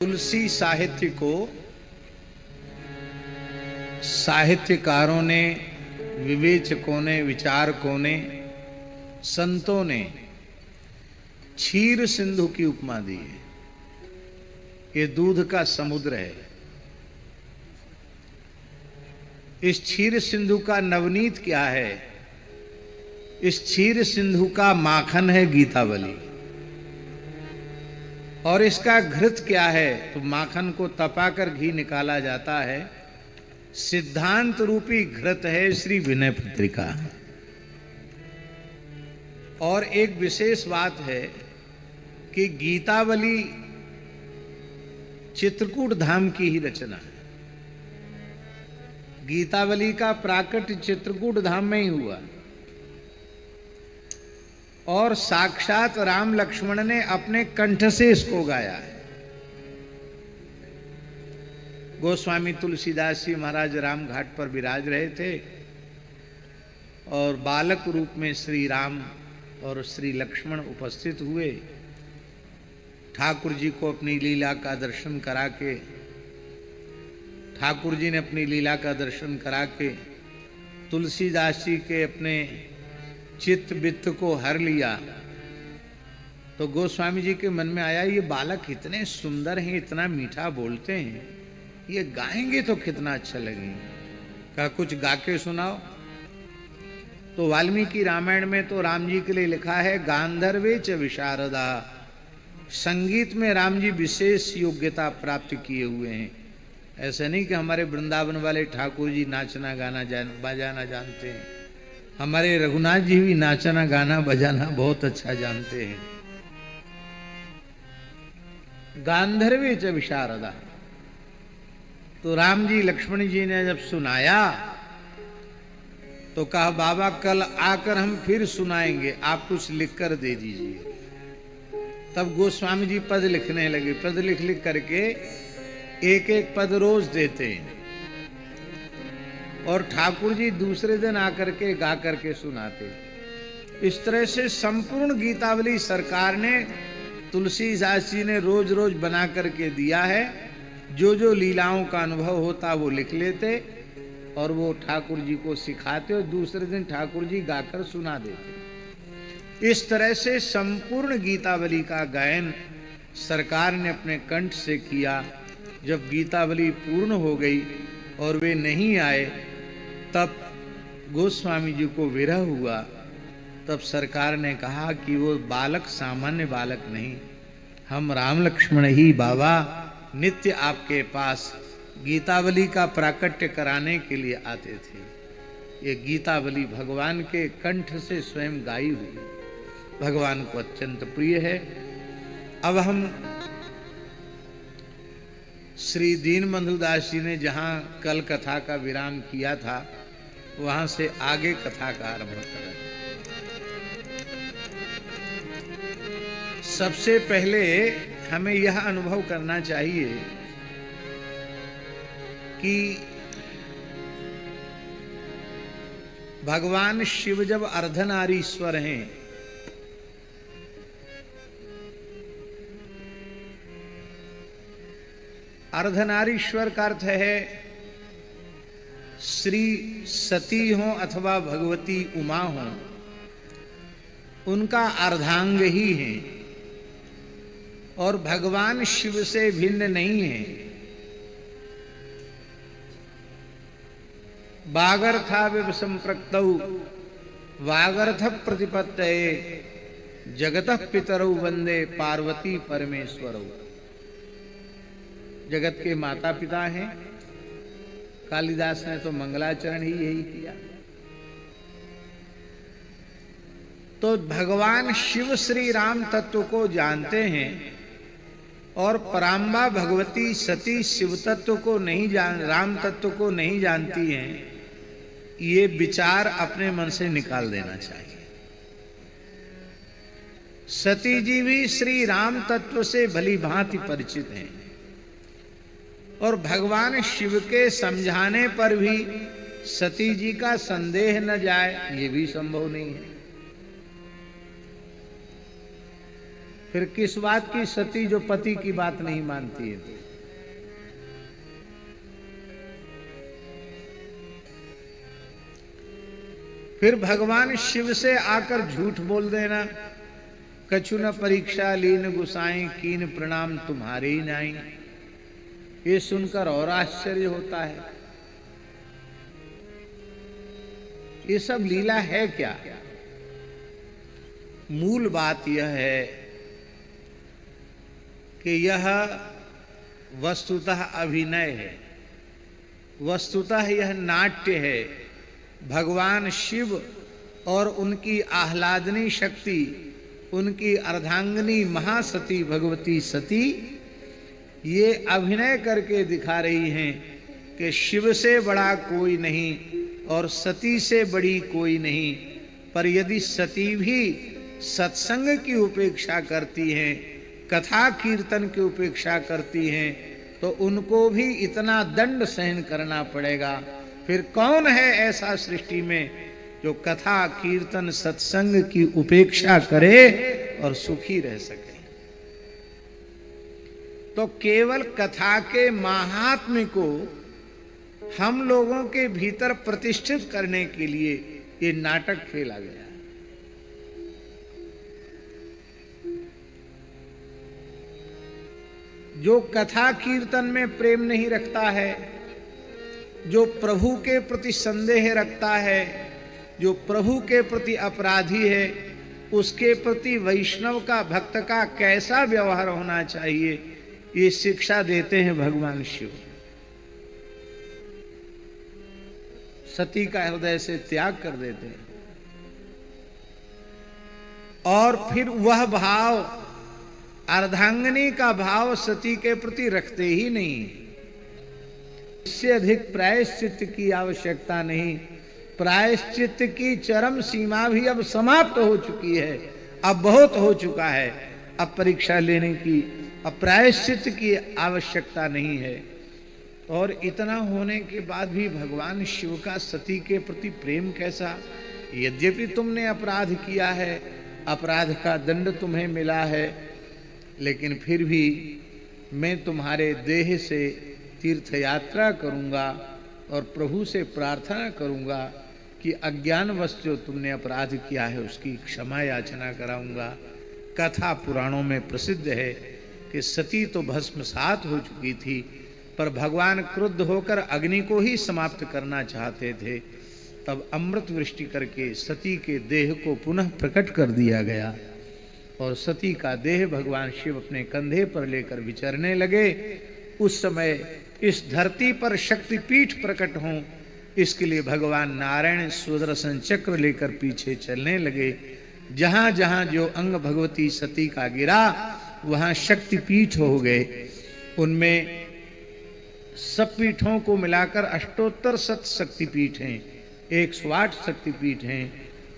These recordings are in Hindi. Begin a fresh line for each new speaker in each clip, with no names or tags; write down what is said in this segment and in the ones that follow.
तुलसी साहित्य को साहित्यकारों ने, विवेचकों ने, विचारकों ने, संतों ने क्षीर सिंधु की उपमा दी है। ये दूध का समुद्र है। इस क्षीर सिंधु का नवनीत क्या है? इस क्षीर सिंधु का माखन है गीतावली। और इसका घृत क्या है? तो माखन को तपाकर घी निकाला जाता है। सिद्धांत रूपी घृत है श्री विनय पत्रिका। और एक विशेष बात है कि गीतावली चित्रकूट धाम की ही रचना है। गीतावली का प्राकट्य चित्रकूट धाम में ही हुआ और साक्षात राम लक्ष्मण ने अपने कंठ से इसको गाया है। गोस्वामी तुलसीदास जी महाराज राम घाट पर विराज रहे थे और बालक रूप में श्री राम और श्री लक्ष्मण उपस्थित हुए। ठाकुर जी को अपनी लीला का दर्शन करा के, ठाकुर जी ने अपनी लीला का दर्शन करा के तुलसीदास जी के अपने चित्त वित्त को हर लिया। तो गोस्वामी जी के मन में आया, ये बालक इतने सुंदर हैं, इतना मीठा बोलते हैं, ये गाएंगे तो कितना अच्छा लगेगा। कहा कुछ गा के सुनाओ। तो वाल्मीकि रामायण में तो राम जी के लिए लिखा है गांधर्वे च विशारदा। संगीत में राम जी विशेष योग्यता प्राप्त किए हुए हैं। ऐसा नहीं कि हमारे वृंदावन वाले ठाकुर जी नाचना गाना बजाना जानते हैं। हमारे रघुनाथ जी भी नाचना गाना बजाना बहुत अच्छा जानते हैं। गांधर्वे च विशारदा। तो राम जी लक्ष्मण जी ने जब सुनाया तो कहा बाबा कल आकर हम फिर सुनाएंगे, आप कुछ लिख कर दे दीजिए। तब गोस्वामी जी पद लिखने लगे। पद लिख लिख करके एक एक पद रोज देते हैं और ठाकुर जी दूसरे दिन आकर के गा करके सुनाते। इस तरह से संपूर्ण गीतावली सरकार ने, तुलसीदास जी ने रोज रोज बना करके दिया है। जो जो लीलाओं का अनुभव होता वो लिख लेते और वो ठाकुर जी को सिखाते और दूसरे दिन ठाकुर जी गाकर सुना देते। इस तरह से संपूर्ण गीतावली का गायन सरकार ने अपने कंठ से किया। जब गीतावली पूर्ण हो गई और वे नहीं आए, तब गोस्वामी जी को विरह हुआ। तब सरकार ने कहा कि वो बालक सामान्य बालक नहीं, हम राम लक्ष्मण ही बाबा नित्य आपके पास गीतावली का प्राकट्य कराने के लिए आते थे। ये गीतावली भगवान के कंठ से स्वयं गाई हुई, भगवान को अत्यंत प्रिय है। अब हम श्री दीनबंधु दास जी ने जहाँ कल कथा का विराम किया था, वहां से आगे कथा का आरंभ करें। सबसे पहले हमें यह अनुभव करना चाहिए कि भगवान शिव जब अर्धनारीश्वर हैं, अर्धनारीश्वर का अर्थ है श्री सती हो अथवा भगवती उमा हो, उनका अर्धांग ही है और भगवान शिव से भिन्न नहीं है। वागर्था संप्रक्तौ वागर्थ प्रतिपत्तये जगतः पितरौ वंदे पार्वती परमेश्वरौ। जगत के माता पिता हैं। कालिदास ने तो मंगलाचरण ही यही किया। तो भगवान शिव श्री राम तत्व को जानते हैं और पराम्बा भगवती सती शिव तत्व को नहीं राम तत्व को नहीं जानती हैं। ये विचार अपने मन से निकाल देना चाहिए। सती जी भी श्री राम तत्व से भली भांति परिचित हैं और भगवान शिव के समझाने पर भी सती जी का संदेह न जाए, ये भी संभव नहीं है। फिर किस बात की सती जो पति की बात नहीं मानती है। फिर भगवान शिव से आकर झूठ बोल देना, कछु न परीक्षा लीन गुसाई कीन प्रणाम तुम्हारे ही नाई। ये सुनकर और आश्चर्य होता है, ये सब लीला है क्या? मूल बात यह है कि यह वस्तुतः अभिनय है, वस्तुतः यह नाट्य है। भगवान शिव और उनकी आह्लादनी शक्ति, उनकी अर्धांगिनी महासती भगवती सती, ये अभिनय करके दिखा रही हैं कि शिव से बड़ा कोई नहीं और सती से बड़ी कोई नहीं। पर यदि सती भी सत्संग की उपेक्षा करती हैं, कथा कीर्तन की उपेक्षा करती हैं, तो उनको भी इतना दंड सहन करना पड़ेगा। फिर कौन है ऐसा सृष्टि में जो कथा कीर्तन सत्संग की उपेक्षा करे और सुखी रह सके? तो केवल कथा के महात्म्य को हम लोगों के भीतर प्रतिष्ठित करने के लिए ये नाटक खेला गया। जो कथा कीर्तन में प्रेम नहीं रखता है, जो प्रभु के प्रति संदेह रखता है, जो प्रभु के प्रति अपराधी है, उसके प्रति वैष्णव का, भक्त का कैसा व्यवहार होना चाहिए, ये शिक्षा देते हैं भगवान शिव। सती का हृदय से त्याग कर देते हैं और फिर वह भाव, अर्धांगिनी का भाव सती के प्रति रखते ही नहीं। इससे अधिक प्रायश्चित की आवश्यकता नहीं। प्रायश्चित की चरम सीमा भी अब समाप्त हो चुकी है, अब बहुत हो चुका है। अब परीक्षा लेने की, अब प्रायश्चित की आवश्यकता नहीं है। और इतना होने के बाद भी भगवान शिव का सती के प्रति प्रेम कैसा? यद्यपि तुमने अपराध किया है, अपराध का दंड तुम्हें मिला है, लेकिन फिर भी मैं तुम्हारे देह से तीर्थ यात्रा करूंगा और प्रभु से प्रार्थना करूंगा कि अज्ञानवश जो तुमने अपराध किया है उसकी क्षमा याचना कराऊंगा। कथा पुराणों में प्रसिद्ध है कि सती तो भस्मसात हो चुकी थी, पर भगवान क्रुद्ध होकर अग्नि को ही समाप्त करना चाहते थे। तब अमृत वृष्टि करके सती के देह को पुनः प्रकट कर दिया गया और सती का देह भगवान शिव अपने कंधे पर लेकर विचरने लगे। उस समय इस धरती पर शक्तिपीठ प्रकट हों, इसके लिए भगवान नारायण सुदर्शन चक्र लेकर पीछे चलने लगे। जहां जहां जो अंग भगवती सती का गिरा वहां शक्तिपीठ हो गए। उनमें सब पीठों को मिलाकर अष्टोत्तर शत शक्तिपीठ हैं, 108 शक्तिपीठ हैं,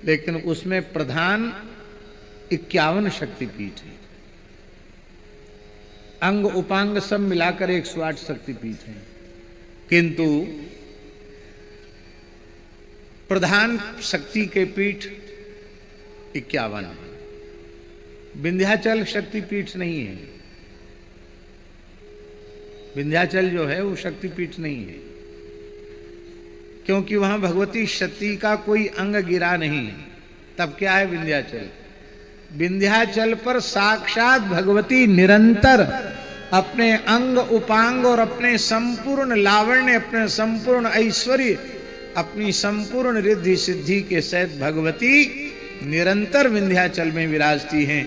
लेकिन उसमें प्रधान 51 शक्तिपीठ हैं। अंग उपांग सब मिलाकर 108 शक्तिपीठ हैं, किंतु प्रधान शक्ति के पीठ 51 है। विंध्याचल शक्तिपीठ नहीं है। विंध्याचल जो है वो शक्तिपीठ नहीं है, क्योंकि वहां भगवती सती का कोई अंग गिरा नहीं है। तब क्या है विंध्याचल? विंध्याचल पर साक्षात भगवती निरंतर अपने अंग उपांग और अपने संपूर्ण लावण्य, अपने संपूर्ण ऐश्वर्य, अपनी संपूर्ण रिद्धि सिद्धि के सहित भगवती निरंतर विंध्याचल में विराजती हैं।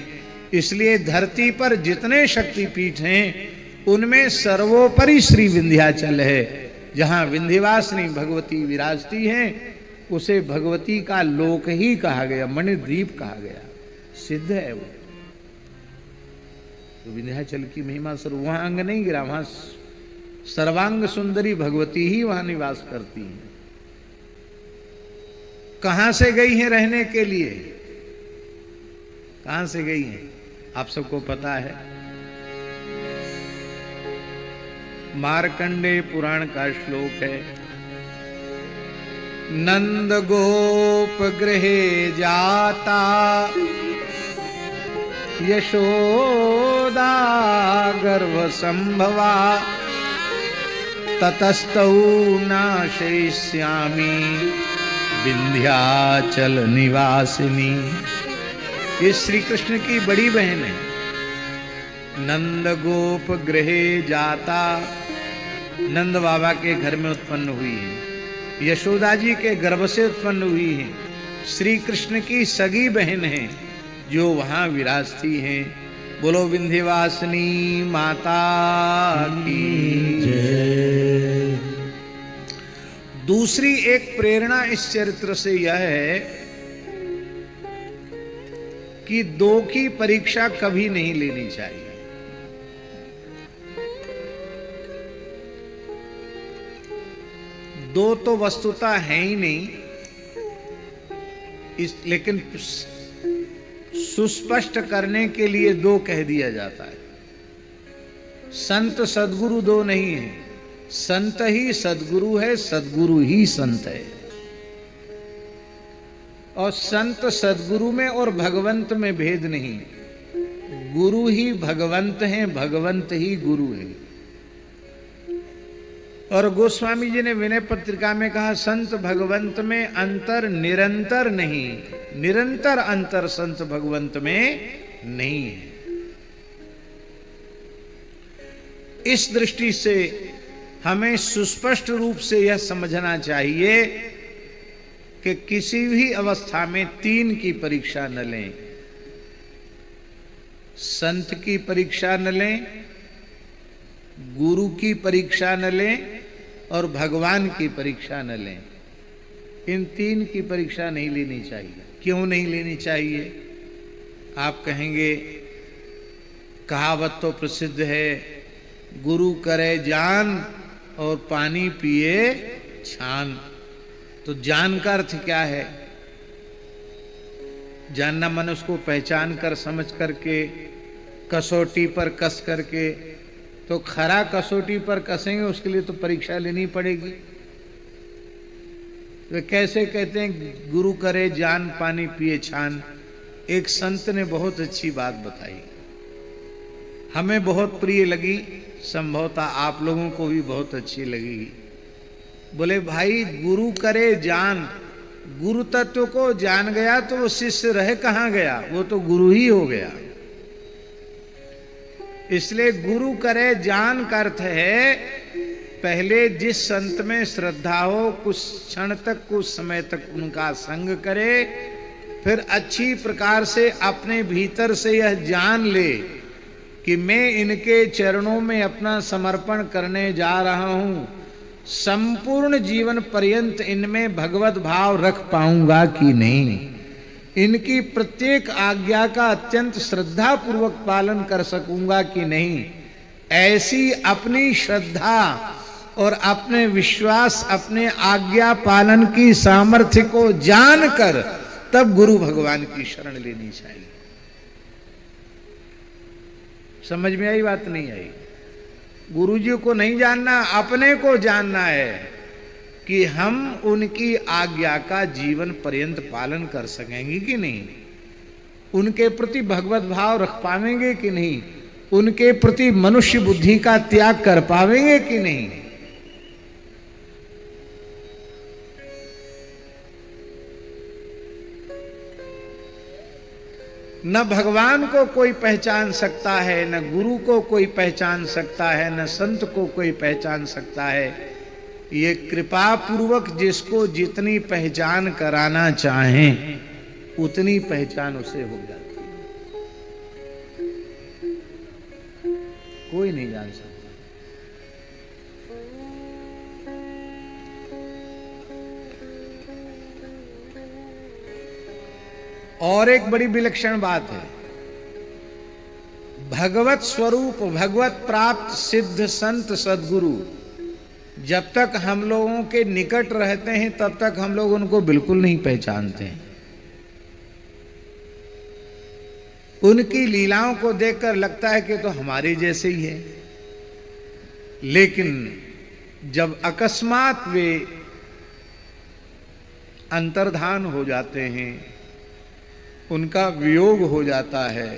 इसलिए धरती पर जितने शक्तिपीठ हैं उनमें सर्वोपरि श्री विंध्याचल है। जहां विंध्यवासिनी भगवती विराजती हैं उसे भगवती का लोक ही कहा गया, मणिद्वीप कहा गया, सिद्ध है वो। तो विंध्याचल की महिमा सर, वहां अंग नहीं गिरा, वहां सर्वांग सुंदरी भगवती ही वहां निवास करती हैं। कहां से गई हैं रहने के लिए? कहां से गई हैं आप सबको पता है। मार्कंडेय पुराण का श्लोक है, नंद गोप गृहे जाता यशोदा गर्भ संभवा ततस्तौ नाशयिष्यामि विंध्याचल निवासिनी। ये श्री कृष्ण की बड़ी बहन है। नंद गोप गृहे जाता, नंद बाबा के घर में उत्पन्न हुई है, यशोदा जी के गर्भ से उत्पन्न हुई है, श्री कृष्ण की सगी बहन है जो वहां विराजती हैं। बोलो विंध्यवासिनी माता की जय। दूसरी एक प्रेरणा इस चरित्र से यह है कि दो की परीक्षा कभी नहीं लेनी चाहिए। दो तो वस्तुतः है ही नहीं, लेकिन सुस्पष्ट करने के लिए दो कह दिया जाता है। संत सदगुरु दो नहीं है, संत ही सदगुरु है, सदगुरु ही संत है। और संत सदगुरु में और भगवंत में भेद नहीं, गुरु ही भगवंत हैं, भगवंत ही गुरु है। और गोस्वामी जी ने विनय पत्रिका में कहा, संत भगवंत में अंतर निरंतर नहीं, निरंतर अंतर संत भगवंत में नहीं है। इस दृष्टि से हमें सुस्पष्ट रूप से यह समझना चाहिए कि किसी भी अवस्था में तीन की परीक्षा न लें। संत की परीक्षा न लें, गुरु की परीक्षा न लें और भगवान की परीक्षा न लें। इन तीन की परीक्षा नहीं लेनी चाहिए। क्यों नहीं लेनी चाहिए? आप कहेंगे कहावत तो प्रसिद्ध है, गुरु करे जान और पानी पिए छान। तो जान का अर्थ क्या है? जानना मन उसको पहचान कर, समझ करके, कसौटी पर कस करके। तो खरा कसौटी पर कसेंगे उसके लिए तो परीक्षा लेनी पड़ेगी। वे कैसे कहते हैं गुरु करे जान पानी पिए छान? एक संत ने बहुत अच्छी बात बताई, हमें बहुत प्रिय लगी, संभवतः आप लोगों को भी बहुत अच्छी लगेगी। बोले भाई गुरु करे जान, गुरु तत्व को जान गया तो वो शिष्य रह कहाँ गया, वो तो गुरु ही हो गया। इसलिए गुरु करे जान का अर्थ है पहले जिस संत में श्रद्धा हो कुछ क्षण तक, कुछ समय तक उनका संग करे, फिर अच्छी प्रकार से अपने भीतर से यह जान ले कि मैं इनके चरणों में अपना समर्पण करने जा रहा हूं, संपूर्ण जीवन पर्यंत इनमें भगवत भाव रख पाऊंगा कि नहीं, इनकी प्रत्येक आज्ञा का अत्यंत श्रद्धा पूर्वक पालन कर सकूंगा कि नहीं, ऐसी अपनी श्रद्धा और अपने विश्वास, अपने आज्ञा पालन की सामर्थ्य को जानकर तब गुरु भगवान की शरण लेनी चाहिए। समझ में आई बात? नहीं आई? गुरु जी को नहीं जानना, अपने को जानना है कि हम उनकी आज्ञा का जीवन पर्यंत पालन कर सकेंगे कि नहीं, उनके प्रति भगवत भाव रख पाएंगे कि नहीं, उनके प्रति मनुष्य बुद्धि का त्याग कर पाएंगे कि नहीं। न भगवान को कोई पहचान सकता है, न गुरु को कोई पहचान सकता है, न संत को कोई पहचान सकता है। ये कृपा पूर्वक जिसको जितनी पहचान कराना चाहें उतनी पहचान उसे हो जाती है, कोई नहीं जान सकता। और एक बड़ी विलक्षण बात है, भगवत स्वरूप, भगवत प्राप्त सिद्ध संत सद्गुरु जब तक हम लोगों के निकट रहते हैं तब तक हम लोग उनको बिल्कुल नहीं पहचानते हैं। उनकी लीलाओं को देखकर लगता है कि तो हमारे जैसे ही है, लेकिन जब अकस्मात वे अंतर्धान हो जाते हैं, उनका वियोग हो जाता है,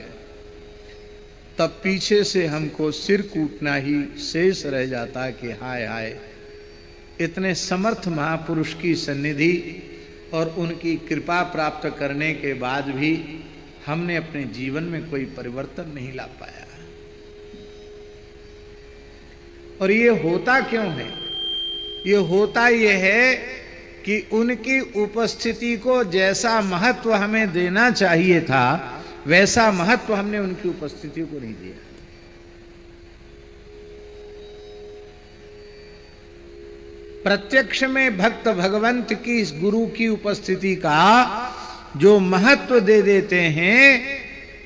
तब पीछे से हमको सिर कूटना ही शेष रह जाता कि हाय हाय, इतने समर्थ महापुरुष की सन्निधि और उनकी कृपा प्राप्त करने के बाद भी हमने अपने जीवन में कोई परिवर्तन नहीं ला पाया। और ये होता क्यों है? ये होता ये है कि उनकी उपस्थिति को जैसा महत्व हमें देना चाहिए था, वैसा महत्व हमने उनकी उपस्थिति को नहीं दिया। प्रत्यक्ष में भक्त भगवंत की, इस गुरु की उपस्थिति का जो महत्व दे देते हैं,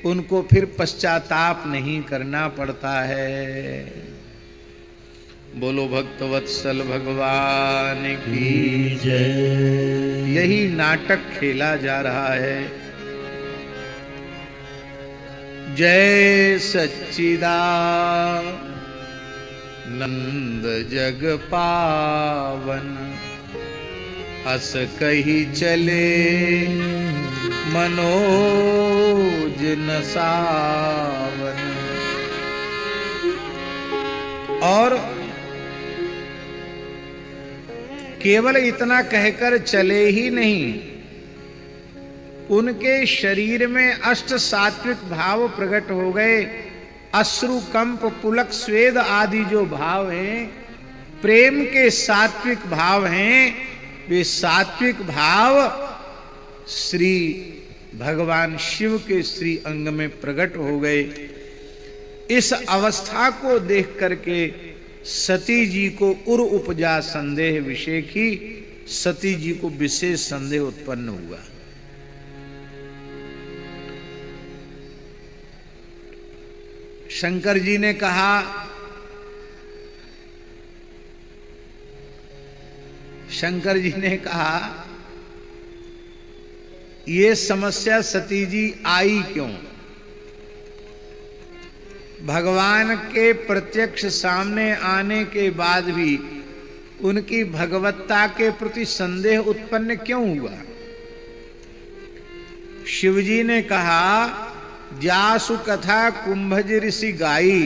उनको फिर पश्चाताप नहीं करना पड़ता है। बोलो भक्तवत्सल भगवान की जय। यही नाटक खेला जा रहा है। जय सच्चिदानंद जग पावन, अस कही चले मनोज न सावन। और केवल इतना कहकर चले ही नहीं, उनके शरीर में अष्ट सात्विक भाव प्रकट हो गए। अश्रु, कंप, पुलक, स्वेद आदि जो भाव हैं, प्रेम के सात्विक भाव हैं, वे सात्विक भाव श्री भगवान शिव के श्री अंग में प्रकट हो गए। इस अवस्था को देख करके सती जी को उर उपजा संदेह विषय की, सती जी को विशेष संदेह उत्पन्न हुआ। शंकर जी ने कहा, शंकर जी ने कहा ये समस्या सती जी आई क्यों? भगवान के प्रत्यक्ष सामने आने के बाद भी उनकी भगवत्ता के प्रति संदेह उत्पन्न क्यों हुआ? शिवजी ने कहा, जासु कथा कुंभज ऋषि गाई,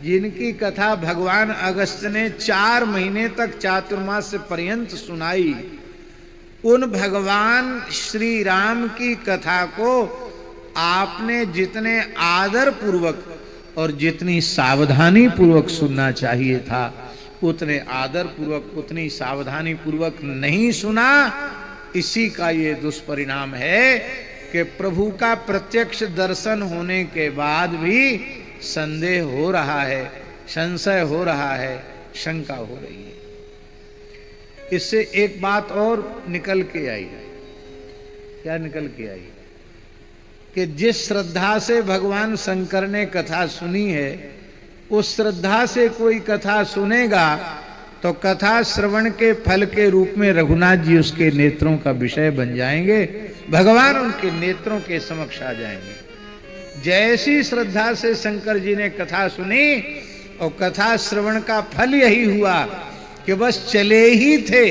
जिनकी कथा भगवान अगस्त ने 4 महीने तक चातुर्मास पर्यंत सुनाई, उन भगवान श्री राम की कथा को आपने जितने आदर पूर्वक और जितनी सावधानी पूर्वक सुनना चाहिए था, उतने आदर पूर्वक, उतनी सावधानी पूर्वक नहीं सुना। इसी का ये दुष्परिणाम है कि प्रभु का प्रत्यक्ष दर्शन होने के बाद भी संदेह हो रहा है, संशय हो रहा है, शंका हो रही है। इससे एक बात और निकल के आई है। क्या निकल के आई? कि जिस श्रद्धा से भगवान शंकर ने कथा सुनी है, उस श्रद्धा से कोई कथा सुनेगा तो कथा श्रवण के फल के रूप में रघुनाथ जी उसके नेत्रों का विषय बन जाएंगे, भगवान उनके नेत्रों के समक्ष आ जाएंगे। जैसी श्रद्धा से शंकर जी ने कथा सुनी, और कथा श्रवण का फल यही हुआ कि बस चले ही थे,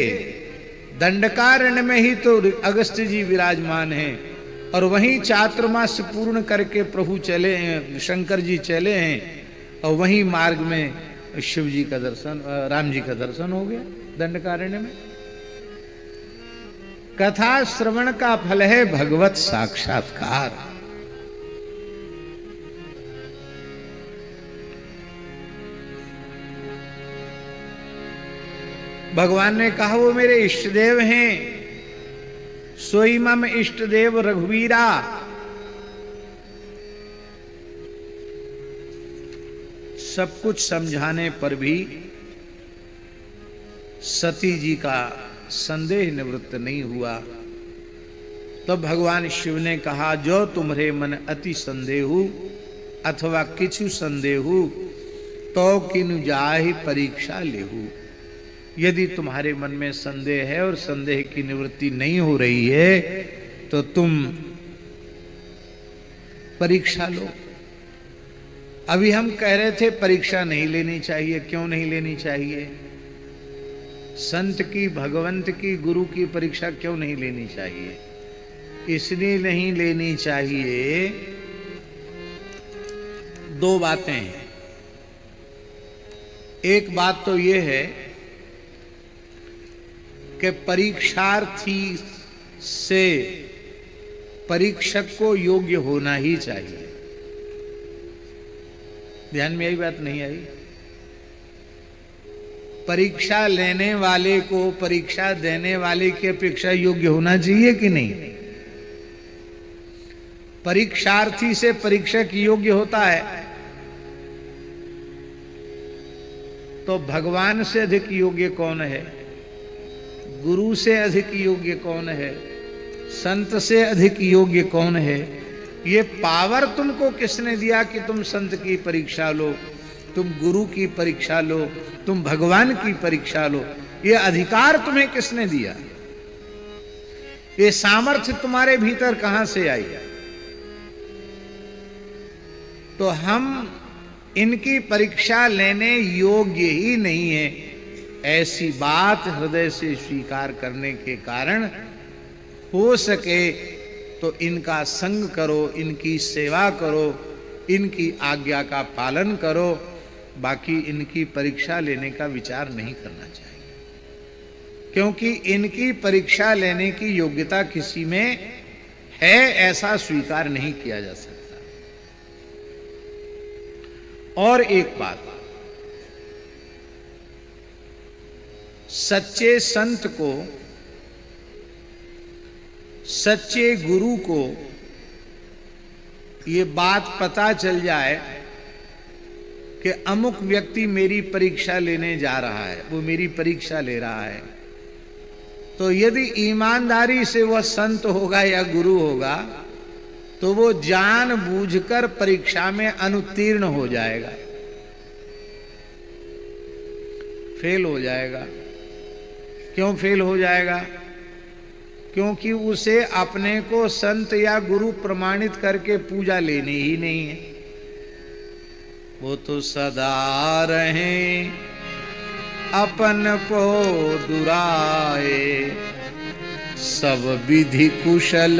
दंडकारण्य में ही तो अगस्त जी विराजमान हैं, और वहीं चातुर्मास पूर्ण करके प्रभु चले हैं, शंकर जी चले हैं, और वहीं मार्ग में शिव जी का दर्शन, राम जी का दर्शन हो गया दंडकारण्य में। कथा श्रवण का फल है भगवत साक्षात्कार। भगवान ने कहा वो मेरे इष्ट देव हैं, सोई मम इष्ट देव रघुवीरा। सब कुछ समझाने पर भी सती जी का संदेह निवृत्त नहीं हुआ। तब भगवान शिव ने कहा, जो तुम्हारे मन अति संदेहु अथवा किछु संदेहु, तो किनु जाहि परीक्षा लेहु। यदि तुम्हारे मन में संदेह है और संदेह की निवृत्ति नहीं हो रही है, तो तुम परीक्षा लो। अभी हम कह रहे थे परीक्षा नहीं लेनी चाहिए। क्यों नहीं लेनी चाहिए? संत की, भगवंत की, गुरु की परीक्षा क्यों नहीं लेनी चाहिए? इसलिए नहीं लेनी चाहिए, दो बातें हैं। एक बात तो यह है कि परीक्षार्थी से परीक्षक को योग्य होना ही चाहिए। ध्यान में आई बात नहीं आई? परीक्षा लेने वाले को परीक्षा देने वाले की अपेक्षा योग्य होना चाहिए कि नहीं? परीक्षार्थी से परीक्षक योग्य होता है तो भगवान से अधिक योग्य कौन है? गुरु से अधिक योग्य कौन है? संत से अधिक योग्य कौन है? ये पावर तुमको किसने दिया कि तुम संत की परीक्षा लो, तुम गुरु की परीक्षा लो, तुम भगवान की परीक्षा लो? ये अधिकार तुम्हें किसने दिया? ये सामर्थ्य तुम्हारे भीतर कहां से आई? तो हम इनकी परीक्षा लेने योग्य ही नहीं है, ऐसी बात हृदय से स्वीकार करने के कारण हो सके तो इनका संग करो, इनकी सेवा करो, इनकी आज्ञा का पालन करो। बाकी इनकी परीक्षा लेने का विचार नहीं करना चाहिए, क्योंकि इनकी परीक्षा लेने की योग्यता किसी में है ऐसा स्वीकार नहीं किया जा सकता। और एक बात, सच्चे संत को, सच्चे गुरु को ये बात पता चल जाए कि अमुक व्यक्ति मेरी परीक्षा लेने जा रहा है, वो मेरी परीक्षा ले रहा है, तो यदि ईमानदारी से वह संत होगा या गुरु होगा तो वो जानबूझकर परीक्षा में अनुत्तीर्ण हो जाएगा, फेल हो जाएगा। क्यों फेल हो जाएगा? क्योंकि उसे अपने को संत या गुरु प्रमाणित करके पूजा लेनी ही नहीं है। वो तो सदा रहे अपन को दुराए, सब विधि कुशल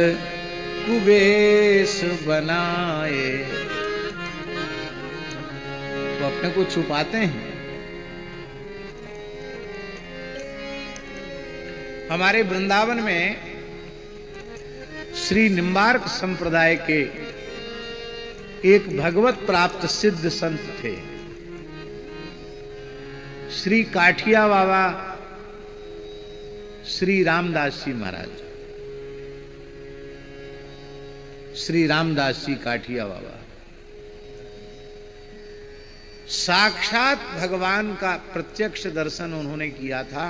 कुबेश बनाए। वो अपने को छुपाते हैं। हमारे वृंदावन में श्री निम्बार्क संप्रदाय के एक भगवत प्राप्त सिद्ध संत थे, श्री काठिया बाबा श्री रामदास जी महाराज। श्री रामदास जी काठिया बाबा साक्षात भगवान का प्रत्यक्ष दर्शन उन्होंने किया था,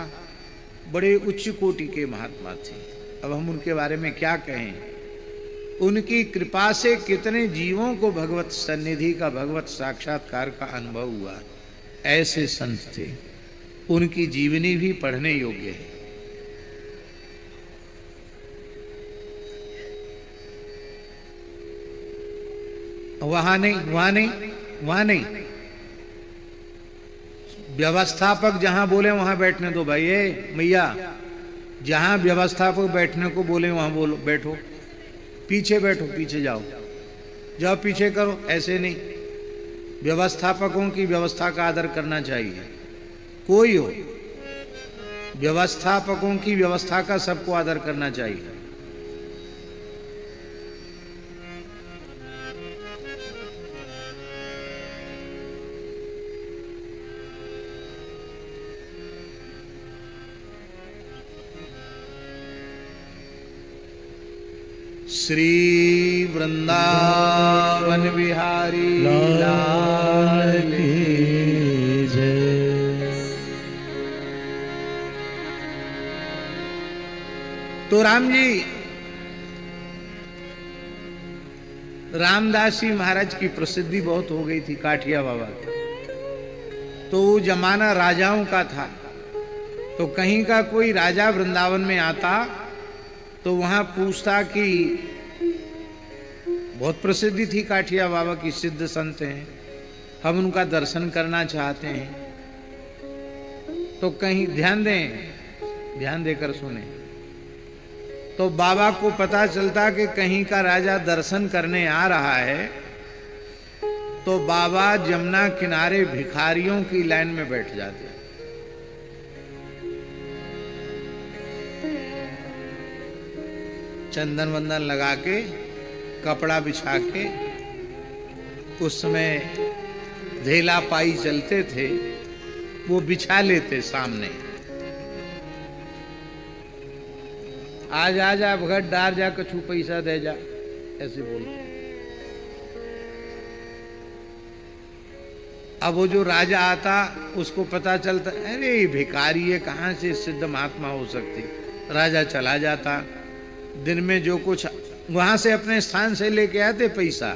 बड़े उच्च कोटि के महात्मा थे। अब हम उनके बारे में क्या कहें? उनकी कृपा से कितने जीवों को भगवत सन्निधि का, भगवत साक्षात्कार का अनुभव हुआ। ऐसे संत थे, उनकी जीवनी भी पढ़ने योग्य है। वहां नहीं, व्यवस्थापक जहां बोले वहां बैठने दो भाई। मैया, जहां व्यवस्थापक बैठने को बोले वहां बोलो, बैठो। पीछे बैठो, पीछे जाओ, पीछे करो। ऐसे नहीं, व्यवस्थापकों की व्यवस्था का आदर करना चाहिए। कोई हो, व्यवस्थापकों की व्यवस्था का सबको आदर करना चाहिए। श्री वृंदावन बिहारी लाल की जय। तो राम जी, रामदास जी महाराज की प्रसिद्धि बहुत हो गई थी काठिया बाबा की। तो वो जमाना राजाओं का था, तो कहीं का कोई राजा वृंदावन में आता तो वहां पूछता कि बहुत प्रसिद्धि थी काठिया बाबा की, सिद्ध संत हैं, हम उनका दर्शन करना चाहते हैं। तो कहीं ध्यान देकर सुने, तो बाबा को पता चलता कि कहीं का राजा दर्शन करने आ रहा है, तो बाबा जमुना किनारे भिखारियों की लाइन में बैठ जाते। चंदन वंदन लगा के, कपड़ा बिछा के, उसमें धेला पाई चलते थे, वो बिछा लेते सामने। आज आ जा भगत डार जा, कछु पैसा दे जा, ऐसे बोलते। अब वो जो राजा आता उसको पता चलता, अरे भिखारी है, कहाँ से सिद्ध महात्मा हो सकते। राजा चला जाता, दिन में जो कुछ वहां से अपने स्थान से लेके आते पैसा,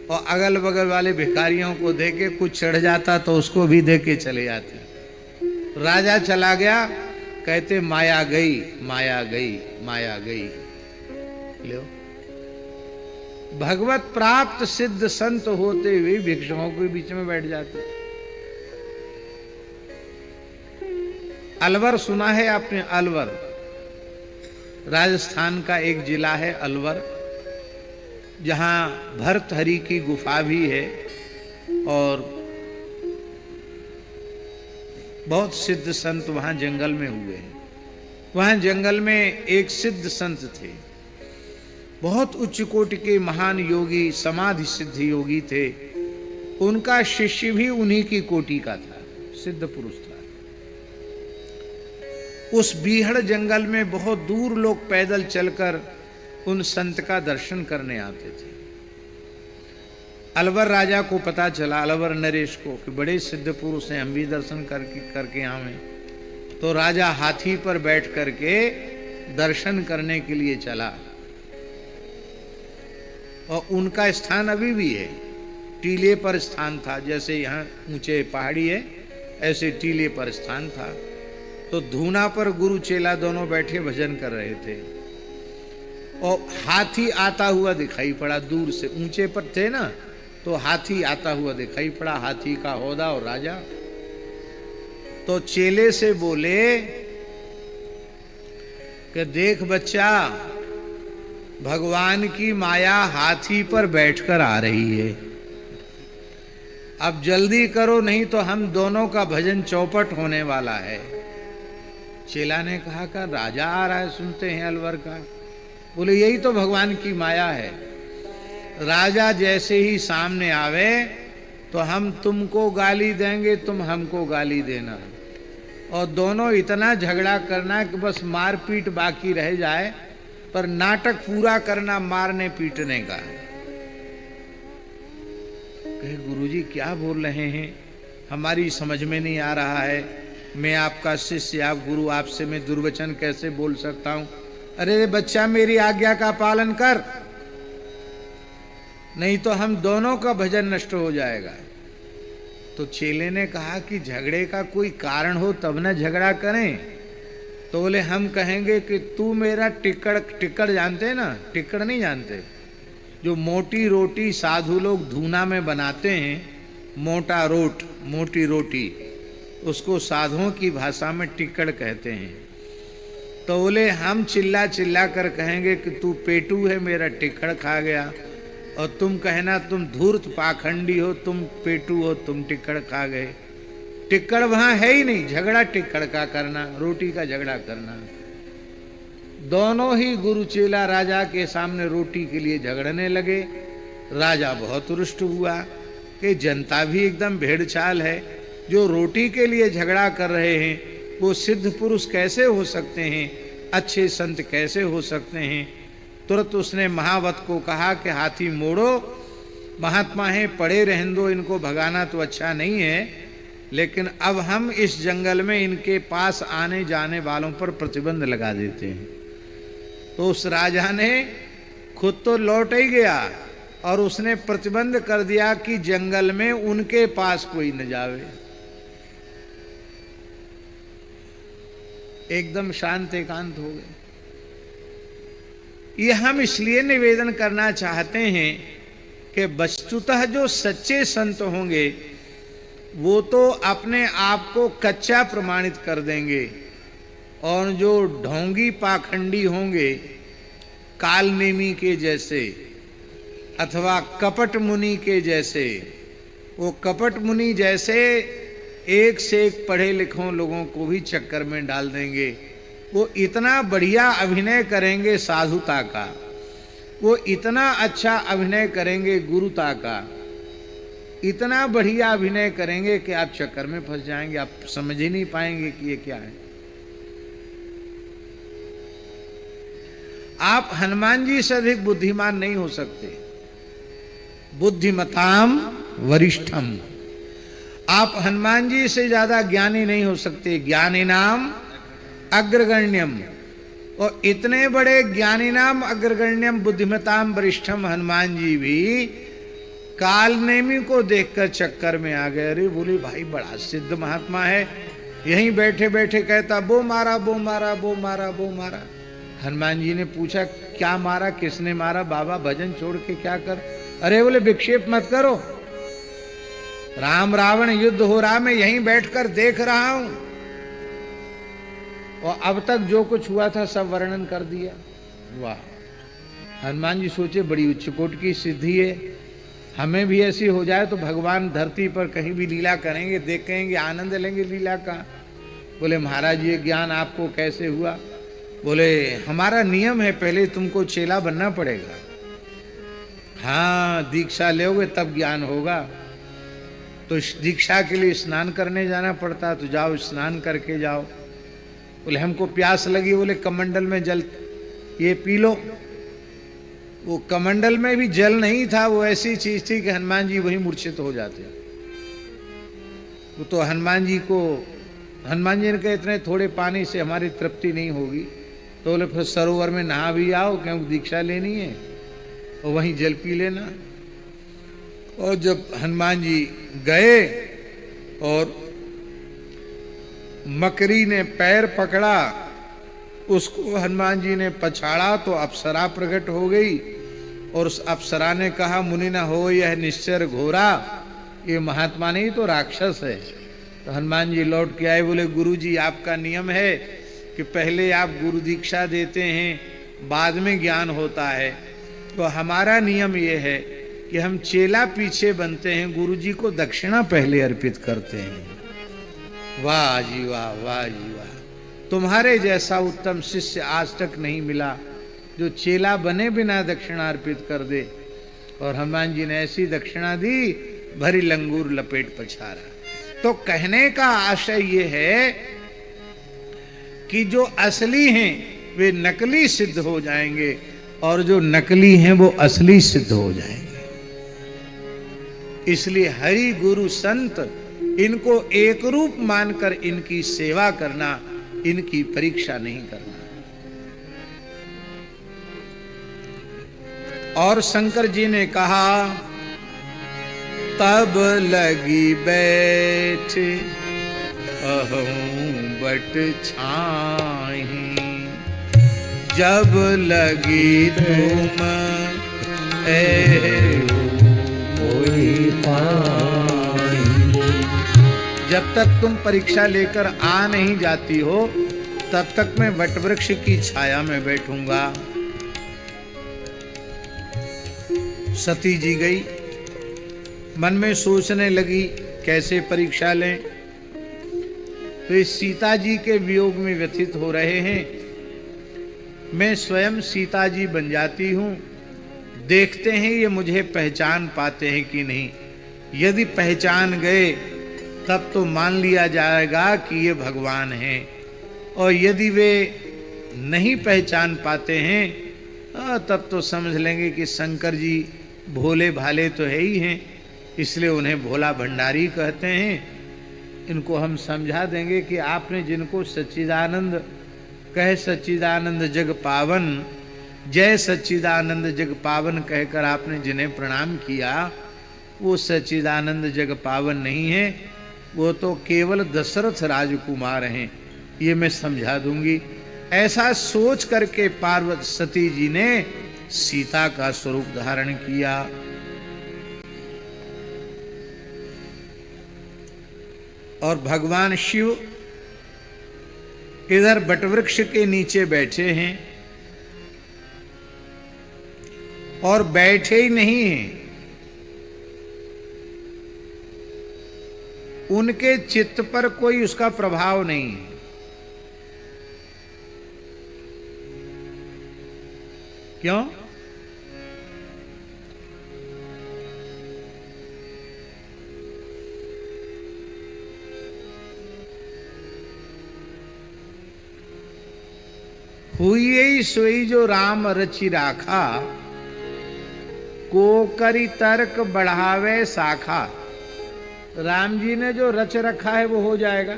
और अगल बगल वाले भिखारियों को दे के कुछ चढ़ जाता तो उसको भी दे के चले जाते। राजा चला गया, कहते माया गई, माया गई, माया गई। लो, भगवत प्राप्त सिद्ध संत होते हुए भिक्षुकों के बीच में बैठ जाते। अलवर सुना है आपने? अलवर राजस्थान का एक जिला है अलवर, जहां भर्तहरि की गुफा भी है और बहुत सिद्ध संत वहां जंगल में हुए हैं। वहां जंगल में एक सिद्ध संत थे, बहुत उच्च कोटि के महान योगी, समाधि सिद्ध योगी थे। उनका शिष्य भी उन्हीं की कोटि का था, सिद्ध पुरुष था। उस बीहड़ जंगल में बहुत दूर लोग पैदल चलकर उन संत का दर्शन करने आते थे। अलवर राजा को पता चला, अलवर नरेश को, कि बड़े सिद्ध पुरुष हैं, हम भी दर्शन करके आवें। तो राजा हाथी पर बैठ करके दर्शन करने के लिए चला। और उनका स्थान अभी भी है, टीले पर स्थान था। जैसे यहाँ ऊंचे पहाड़ी है, ऐसे टीले पर स्थान था। तो धूना पर गुरु चेला दोनों बैठे भजन कर रहे थे और हाथी आता हुआ दिखाई पड़ा दूर से। ऊंचे पर थे ना, तो हाथी आता हुआ दिखाई पड़ा, हाथी का होदा और राजा। तो चेले से बोले कि देख बच्चा, भगवान की माया हाथी पर बैठकर आ रही है, अब जल्दी करो, नहीं तो हम दोनों का भजन चौपट होने वाला है। चेला ने कहा कि राजा आ रहा है, सुनते हैं अलवर का। बोले यही तो भगवान की माया है, राजा जैसे ही सामने आवे तो हम तुमको गाली देंगे, तुम हमको गाली देना, और दोनों इतना झगड़ा करना कि बस मारपीट बाकी रह जाए, पर नाटक पूरा करना मारने पीटने का। कहे गुरुजी क्या बोल रहे हैं, हमारी समझ में नहीं आ रहा है। मैं आपका शिष्य, आप गुरु, आपसे मैं दुर्वचन कैसे बोल सकता हूं? अरे बच्चा, मेरी आज्ञा का पालन कर, नहीं तो हम दोनों का भजन नष्ट हो जाएगा। तो चेले ने कहा कि झगड़े का कोई कारण हो तब ना झगड़ा करें। तो बोले हम कहेंगे कि तू मेरा टिक्कड़ जानते हैं ना? टिक्कड़ नहीं जानते? जो मोटी रोटी साधु लोग धूना में बनाते हैं, मोटी रोटी, उसको साधुओं की भाषा में टिक्कड़ कहते हैं। तो बोले हम चिल्ला चिल्ला कर कहेंगे कि तू पेटू है, मेरा टिक्कड़ खा गया, और तुम कहना तुम धूर्त पाखंडी हो, तुम पेटू हो, तुम टिक्कड़ खा गए। टिक्कड़ वहां है ही नहीं, झगड़ा टिक्कड़ का करना, रोटी का झगड़ा करना। दोनों ही गुरु चेला राजा के सामने रोटी के लिए झगड़ने लगे। राजा बहुत रुष्ट हुआ कि जनता भी एकदम भेड़चाल है, जो रोटी के लिए झगड़ा कर रहे हैं वो सिद्ध पुरुष कैसे हो सकते हैं, अच्छे संत कैसे हो सकते हैं। तुरंत उसने महावत को कहा कि हाथी मोड़ो, महात्मा हैं, पड़े रहने दो, इनको भगाना तो अच्छा नहीं है, लेकिन अब हम इस जंगल में इनके पास आने जाने वालों पर प्रतिबंध लगा देते हैं। तो उस राजा ने खुद तो लौट ही गया और उसने प्रतिबंध कर दिया कि जंगल में उनके पास कोई न जावे। एकदम शांत एकांत हो गए। ये हम इसलिए निवेदन करना चाहते हैं कि वस्तुतः जो सच्चे संत होंगे वो तो अपने आप को कच्चा प्रमाणित कर देंगे, और जो ढोंगी पाखंडी होंगे, काल नेमी के जैसे अथवा कपट मुनि के जैसे, वो कपट मुनि जैसे एक से एक पढ़े लिखों लोगों को भी चक्कर में डाल देंगे। वो इतना बढ़िया अभिनय करेंगे साधुता का, वो इतना अच्छा अभिनय करेंगे गुरुता का, इतना बढ़िया अभिनय करेंगे कि आप चक्कर में फंस जाएंगे, आप समझ ही नहीं पाएंगे कि ये क्या है। आप हनुमान जी से अधिक बुद्धिमान नहीं हो सकते। बुद्धिमताम वरिष्ठम, आप हनुमान जी से ज्यादा ज्ञानी नहीं हो सकते। ज्ञानी नाम अग्रगण्यम, और इतने बड़े ज्ञानी नाम अग्रगण्यम बुद्धिमताम वरिष्ठम हनुमान जी भी कालनेमी को देखकर चक्कर में आ गए। अरे बोले भाई बड़ा सिद्ध महात्मा है, यहीं बैठे बैठे कहता वो मारा वो मारा वो मारा वो मारा। हनुमान जी ने पूछा क्या मारा, किसने मारा? बाबा भजन छोड़ के क्या कर? अरे बोले विक्षेप मत करो, राम रावण युद्ध हो रहा, मैं यहीं बैठकर देख रहा हूं। और अब तक जो कुछ हुआ था सब वर्णन कर दिया। वाह! हनुमान जी सोचे बड़ी उच्च कोटि की सिद्धि है, हमें भी ऐसी हो जाए तो भगवान धरती पर कहीं भी लीला करेंगे, देखेंगे, आनंद लेंगे लीला का। बोले महाराज ये ज्ञान आपको कैसे हुआ? बोले हमारा नियम है, पहले तुमको चेला बनना पड़ेगा। हाँ, दीक्षा लोगे तब ज्ञान होगा। तो दीक्षा के लिए स्नान करने जाना पड़ता, तो जाओ स्नान करके जाओ। बोले हमको प्यास लगी, बोले कमंडल में जल ये पी लो। वो कमंडल में भी जल नहीं था, वो ऐसी चीज थी कि हनुमान जी वहीं मूर्छित हो जाते। तो हनुमान जी ने कहा इतने थोड़े पानी से हमारी तृप्ति नहीं होगी, तो बोले फिर सरोवर में नहा भी आओ, क्योंकि दीक्षा लेनी है, और वहीं जल पी लेना। और जब हनुमान जी गए और मकरी ने पैर पकड़ा, उसको हनुमान जी ने पछाड़ा तो अप्सरा प्रकट हो गई। और उस अप्सरा ने कहा मुनि न हो यह निश्चर घोरा, ये महात्मा नहीं तो राक्षस है। तो हनुमान जी लौट के आए, बोले गुरु जी आपका नियम है कि पहले आप गुरु दीक्षा देते हैं, बाद में ज्ञान होता है। तो हमारा नियम ये है कि हम चेला पीछे बनते हैं, गुरु जी को दक्षिणा पहले अर्पित करते हैं। वाह जी वाह, वाह जी वाह! तुम्हारे जैसा उत्तम शिष्य आज तक नहीं मिला जो चेला बने बिना दक्षिणा अर्पित कर दे। और हनुमान जी ने ऐसी दक्षिणा दी, भरी लंगूर लपेट पछाड़ा। तो कहने का आशय ये है कि जो असली हैं वे नकली सिद्ध हो जाएंगे, और जो नकली हैं वो असली सिद्ध हो जाएंगे। इसलिए हरि गुरु संत इनको एक रूप मानकर इनकी सेवा करना, इनकी परीक्षा नहीं करना। और शंकर जी ने कहा तब लगी बैठ अहूं बट छाही, जब लगी तुम जब तक तुम परीक्षा लेकर आ नहीं जाती हो तब तक मैं वटवृक्ष की छाया में बैठूंगा। सती जी गई, मन में सोचने लगी कैसे परीक्षा लें। तो इस सीता जी के वियोग में व्यथित हो रहे हैं, मैं स्वयं सीता जी बन जाती हूं, देखते हैं ये मुझे पहचान पाते हैं कि नहीं। यदि पहचान गए तब तो मान लिया जाएगा कि ये भगवान हैं, और यदि वे नहीं पहचान पाते हैं तब तो समझ लेंगे कि शंकर जी भोले भाले तो है ही हैं, इसलिए उन्हें भोला भंडारी कहते हैं। इनको हम समझा देंगे कि आपने जिनको सच्चिदानंद कह सच्चिदानंद जग पावन, जय सच्चिदानंद जग पावन कहकर आपने जिन्हें प्रणाम किया वो सच्चिदानंद जग पावन नहीं है, वो तो केवल दशरथ राजकुमार हैं, ये मैं समझा दूंगी। ऐसा सोच करके पार्वती सती जी ने सीता का स्वरूप धारण किया। और भगवान शिव इधर बटवृक्ष के नीचे बैठे हैं, और बैठे ही नहीं हैं, उनके चित्त पर कोई उसका प्रभाव नहीं है। क्यों? हुई सोई जो राम रचि राखा, को करी तर्क बढ़ावे शाखा। राम जी ने जो रच रखा है वो हो जाएगा।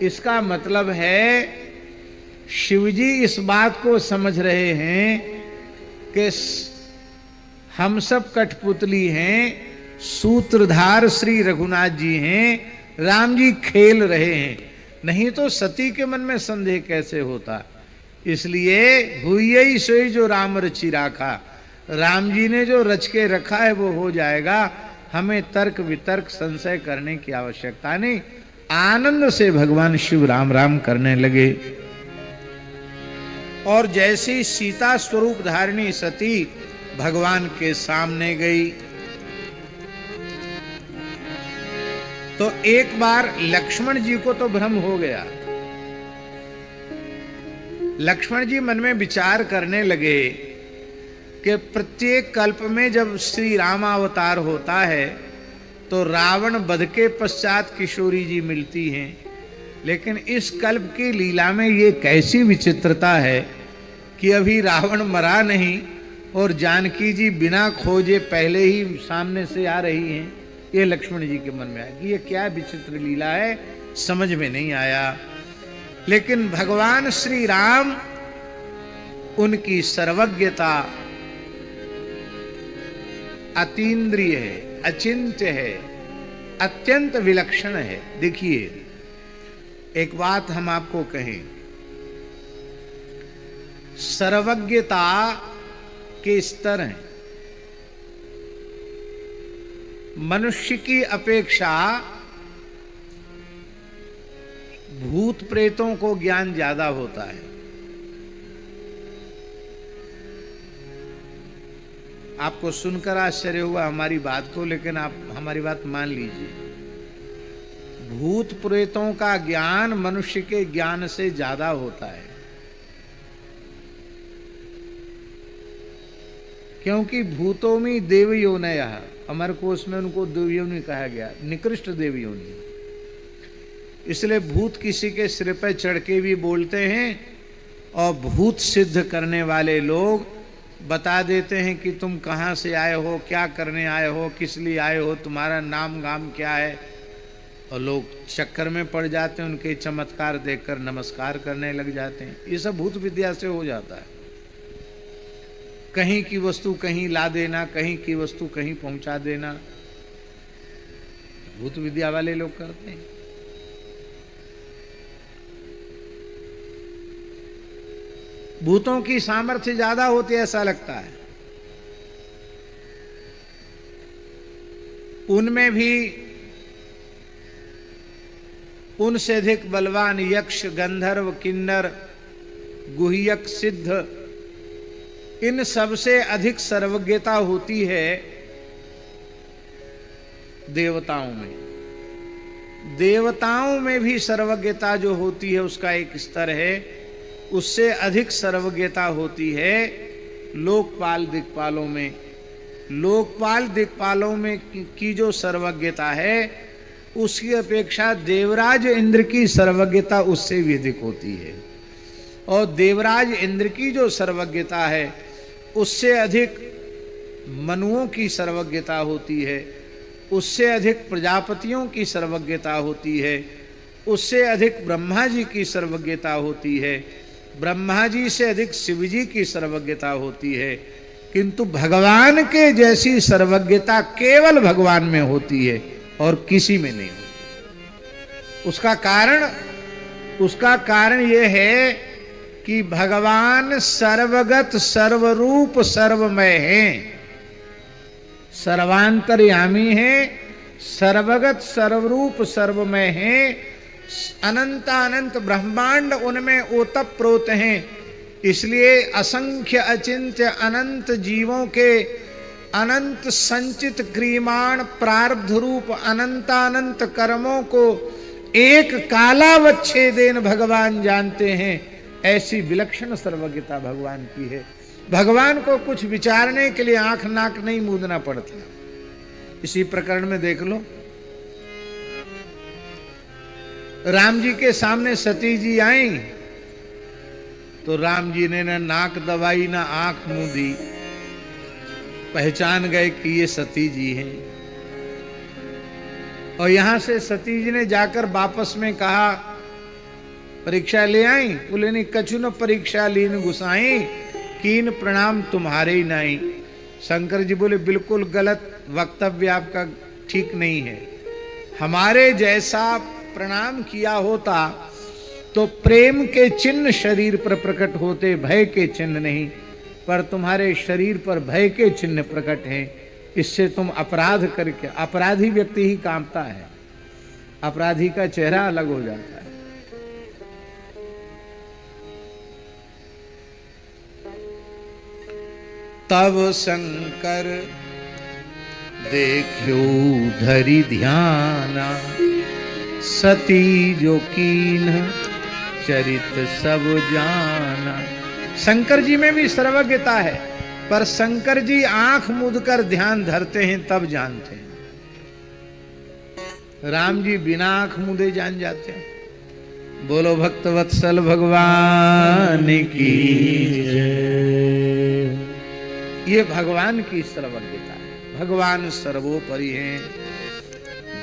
इसका मतलब है शिव जी इस बात को समझ रहे हैं कि हम सब कठपुतली हैं, सूत्रधार श्री रघुनाथ जी हैं, राम जी खेल रहे हैं, नहीं तो सती के मन में संदेह कैसे होता। इसलिए हुई सोई जो राम रचि राखा, राम जी ने जो रच के रखा है वो हो जाएगा। हमें तर्क वितर्क संशय करने की आवश्यकता नहीं। आनंद से भगवान शिव राम राम करने लगे। और जैसी सीता स्वरूप धारिणी सती भगवान के सामने गई तो एक बार लक्ष्मण जी को तो भ्रम हो गया। लक्ष्मण जी मन में विचार करने लगे कि प्रत्येक कल्प में जब श्री रामावतार होता है तो रावण वध के पश्चात किशोरी जी मिलती हैं, लेकिन इस कल्प की लीला में ये कैसी विचित्रता है कि अभी रावण मरा नहीं और जानकी जी बिना खोजे पहले ही सामने से आ रही हैं। ये लक्ष्मण जी के मन में आया कि ये क्या विचित्र लीला है, समझ में नहीं आया। लेकिन भगवान श्री राम, उनकी सर्वज्ञता अतीन्द्रिय है, अचिंत्य है, अत्यंत विलक्षण है। देखिए एक बात हम आपको कहें, सर्वज्ञता के स्तर हैं। मनुष्य की अपेक्षा भूत प्रेतों को ज्ञान ज्यादा होता है। आपको सुनकर आश्चर्य हुआ हमारी बात को, लेकिन आप हमारी बात मान लीजिए। भूत प्रेतों का ज्ञान मनुष्य के ज्ञान से ज्यादा होता है, क्योंकि भूतों में देव योनयः, अमर कोश में उनको देव योनि कहा गया, निकृष्ट देव योनि। इसलिए भूत किसी के सिर पर चढ़ के भी बोलते हैं और भूत सिद्ध करने वाले लोग बता देते हैं कि तुम कहाँ से आए हो, क्या करने आए हो, किस लिए आए हो, तुम्हारा नाम गाम क्या है। और लोग चक्कर में पड़ जाते हैं, उनके चमत्कार देखकर नमस्कार करने लग जाते हैं। ये सब भूत विद्या से हो जाता है। कहीं की वस्तु कहीं ला देना, कहीं की वस्तु कहीं पहुंचा देना, भूत विद्या वाले लोग करते हैं। भूतों की सामर्थ्य ज्यादा होती है ऐसा लगता है। उनमें भी उनसे अधिक बलवान यक्ष, गंधर्व, किन्नर, गुह्यक, सिद्ध, इन सबसे अधिक सर्वज्ञता होती है देवताओं में। देवताओं में भी सर्वज्ञता जो होती है उसका एक स्तर है, उससे अधिक सर्वज्ञता होती है लोकपाल दिक्पालों में। लोकपाल दिक्पालों में की जो सर्वज्ञता है उसकी अपेक्षा देवराज इंद्र की सर्वज्ञता उससे भी अधिक होती है। और देवराज इंद्र की जो सर्वज्ञता है उससे अधिक मनुओं की सर्वज्ञता होती है, उससे अधिक प्रजापतियों की सर्वज्ञता होती है, उससे अधिक ब्रह्मा जी की सर्वज्ञता होती है, ब्रह्मा जी से अधिक शिव जी की सर्वज्ञता होती है। किंतु भगवान के जैसी सर्वज्ञता केवल भगवान में होती है और किसी में नहीं होती। उसका कारण यह है कि भगवान सर्वगत, सर्वरूप, सर्वमय हैं, सर्वांतर्यामी हैं, सर्वगत, सर्वरूप, सर्वमय हैं, अनंत ब्रह्मांड उनमें ओतप्रोत हैं। इसलिए असंख्य अचिंत्य अनंत जीवों के अनंत संचित क्रियमाण प्रारब्ध रूप अनंतानंत कर्मों को एक कालावच्छेदेन भगवान जानते हैं। ऐसी विलक्षण सर्वज्ञता भगवान की है। भगवान को कुछ विचारने के लिए आंख नाक नहीं मूंदना पड़ता। इसी प्रकरण में देख लो, राम जी के सामने सती जी आई तो राम जी ने ना नाक दबाई ना आंख मूंदी, पहचान गए कि ये सती जी हैं। और यहां से सती जी ने जाकर वापस में कहा, परीक्षा ले आई? बोले नहीं, कछु न परीक्षा लीन गुसाई, कीन प्रणाम तुम्हारे ही नहीं। शंकर जी बोले बिल्कुल गलत वक्तव्य आपका, ठीक नहीं है। हमारे जैसा प्रणाम किया होता तो प्रेम के चिन्ह शरीर पर प्रकट होते, भय के चिन्ह नहीं। पर तुम्हारे शरीर पर भय के चिन्ह प्रकट हैं। इससे तुम अपराध करके, अपराधी व्यक्ति ही कांपता है, अपराधी का चेहरा अलग हो जाता है। तब शंकर देखो धरि ध्याना, सती जो कीन चरित सब जाना। शंकर जी में भी सर्वज्ञता है, पर शंकर जी आंख मूंद कर ध्यान धरते हैं तब जानते हैं। राम जी बिना आंख मूंदे जान जाते हैं। बोलो भक्त वत्सल भगवान की जय। ये भगवान की सर्वज्ञता है। भगवान सर्वोपरि हैं।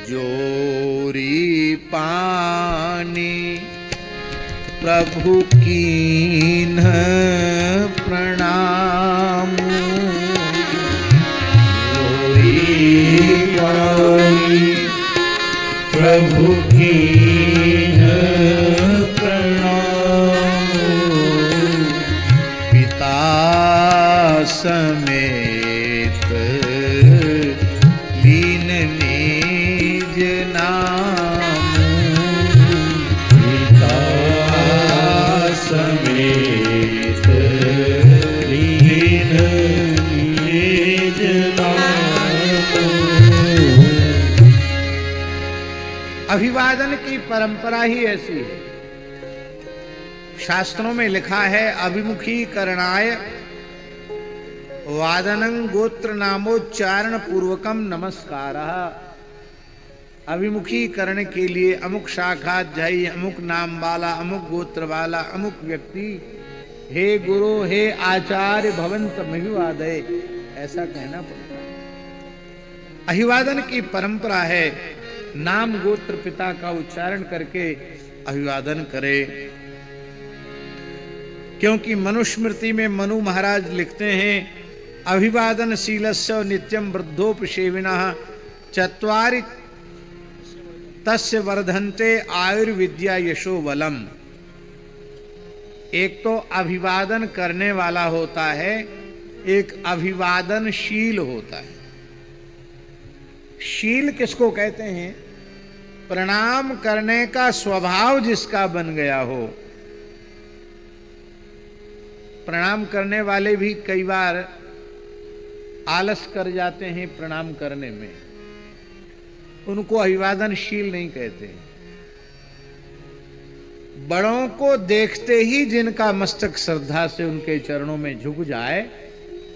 जोरी पानी प्रभु कीन प्रणाम, जोरी पानी प्रभु कीन प्रणाम, पिता समेत लीन निज नाम, पिता समेत लीन निज नाम। अभिवादन की परंपरा ही ऐसी है। शास्त्रों में लिखा है, अभिमुखी करणाय वादनं गोत्र नामोच्चारण पूर्वकम नमस्कारः। अभिमुखीकरण के लिए अमुक शाखाध्यायी, अमुक नाम वाला, अमुक गोत्र वाला, अमुक व्यक्ति, हे गुरु हे आचार्य भवंत अभिवादय, ऐसा कहना पड़ता है। अभिवादन की परंपरा है। नाम गोत्र पिता का उच्चारण करके अभिवादन करे। क्योंकि मनुस्मृति में मनु महाराज लिखते हैं, अभिवादन शीलस्य नित्यम वृद्धोपसेविनः चत्वारि तस्य वर्धन्ते आयुर्विद्या यशो बलम। एक तो अभिवादन करने वाला होता है, एक अभिवादनशील होता है। शील किसको कहते हैं? प्रणाम करने का स्वभाव जिसका बन गया हो। प्रणाम करने वाले भी कई बार आलस कर जाते हैं प्रणाम करने में, उनको अभिवादनशील नहीं कहते। बड़ों को देखते ही जिनका मस्तक श्रद्धा से उनके चरणों में झुक जाए,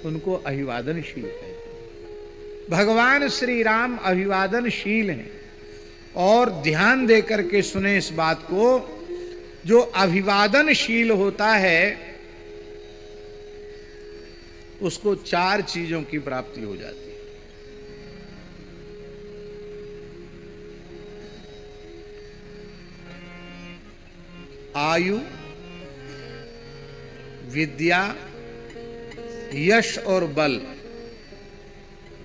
उनको अभिवादनशील कहते हैं। भगवान श्री राम अभिवादनशील हैं। और ध्यान देकर के सुने इस बात को, जो अभिवादनशील होता है उसको 4 चीजों की प्राप्ति हो जाती है। आयु, विद्या, यश और बल।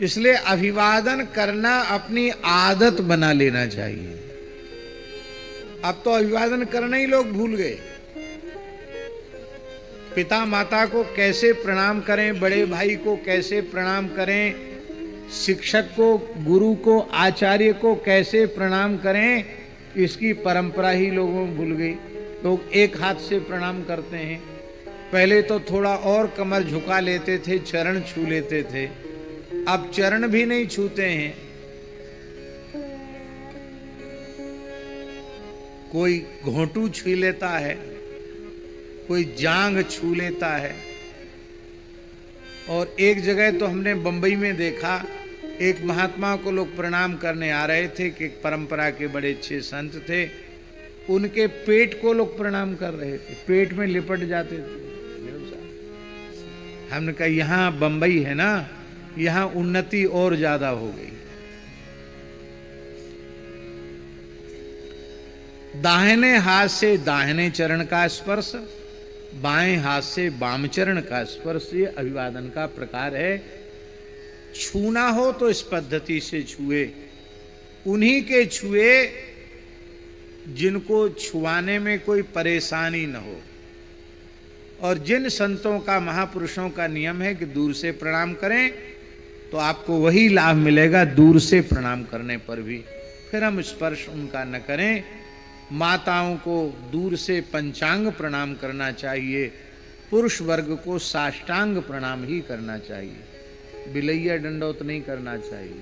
इसलिए अभिवादन करना अपनी आदत बना लेना चाहिए। अब तो अभिवादन करना ही लोग भूल गए। पिता माता को कैसे प्रणाम करें, बड़े भाई को कैसे प्रणाम करें, शिक्षक को, गुरु को, आचार्य को कैसे प्रणाम करें, इसकी परंपरा ही लोगों में भूल गई। लोग एक हाथ से प्रणाम करते हैं। पहले तो थोड़ा और कमर झुका लेते थे, चरण छू लेते थे। अब चरण भी नहीं छूते हैं। कोई घोंटू छू लेता है, कोई जांग छू लेता है। और एक जगह तो हमने बंबई में देखा, एक महात्मा को लोग प्रणाम करने आ रहे थे कि एक परंपरा के बड़े अच्छे संत थे, उनके पेट को लोग प्रणाम कर रहे थे, पेट में लिपट जाते थे। हमने कहा यहाँ बंबई है ना, यहाँ उन्नति और ज्यादा हो गई। दाहिने हाथ से दाहिने चरण का स्पर्श, बाएं हाथ से बाम चरण का स्पर्श, ये अभिवादन का प्रकार है। छूना हो तो इस पद्धति से छुए, उन्हीं के छुए जिनको छुआने में कोई परेशानी न हो। और जिन संतों का, महापुरुषों का नियम है कि दूर से प्रणाम करें, तो आपको वही लाभ मिलेगा दूर से प्रणाम करने पर भी। फिर हम स्पर्श उनका न करें। माताओं को दूर से पंचांग प्रणाम करना चाहिए, पुरुष वर्ग को साष्टांग प्रणाम ही करना चाहिए। बिलैया दंडोत नहीं करना चाहिए।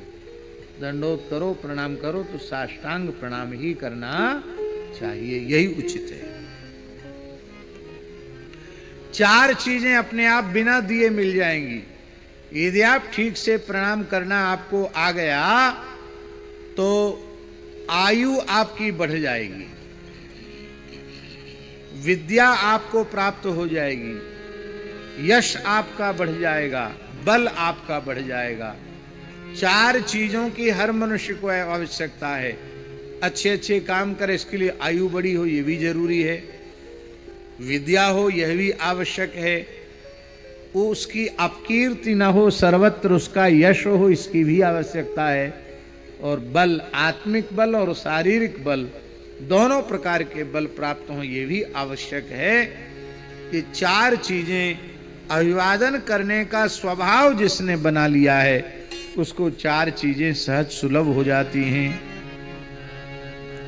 दंडोत करो, प्रणाम करो तो साष्टांग प्रणाम ही करना चाहिए, यही उचित है। 4 चीजें अपने आप बिना दिए मिल जाएंगी। यदि आप ठीक से प्रणाम करना आपको आ गया तो आयु आपकी बढ़ जाएगी, विद्या आपको प्राप्त हो जाएगी, यश आपका बढ़ जाएगा, बल आपका बढ़ जाएगा। 4 चीजों की हर मनुष्य को आवश्यकता है। अच्छे अच्छे काम करे, इसके लिए आयु बड़ी हो, यह भी जरूरी है। विद्या हो, यह भी आवश्यक है। उसकी अपकीर्ति न हो, सर्वत्र उसका यश हो, इसकी भी आवश्यकता है। और बल, आत्मिक बल और शारीरिक बल, दोनों प्रकार के बल प्राप्त हों, ये भी आवश्यक है। ये 4 चीजें अभिवादन करने का स्वभाव जिसने बना लिया है, उसको 4 चीजें सहज सुलभ हो जाती हैं।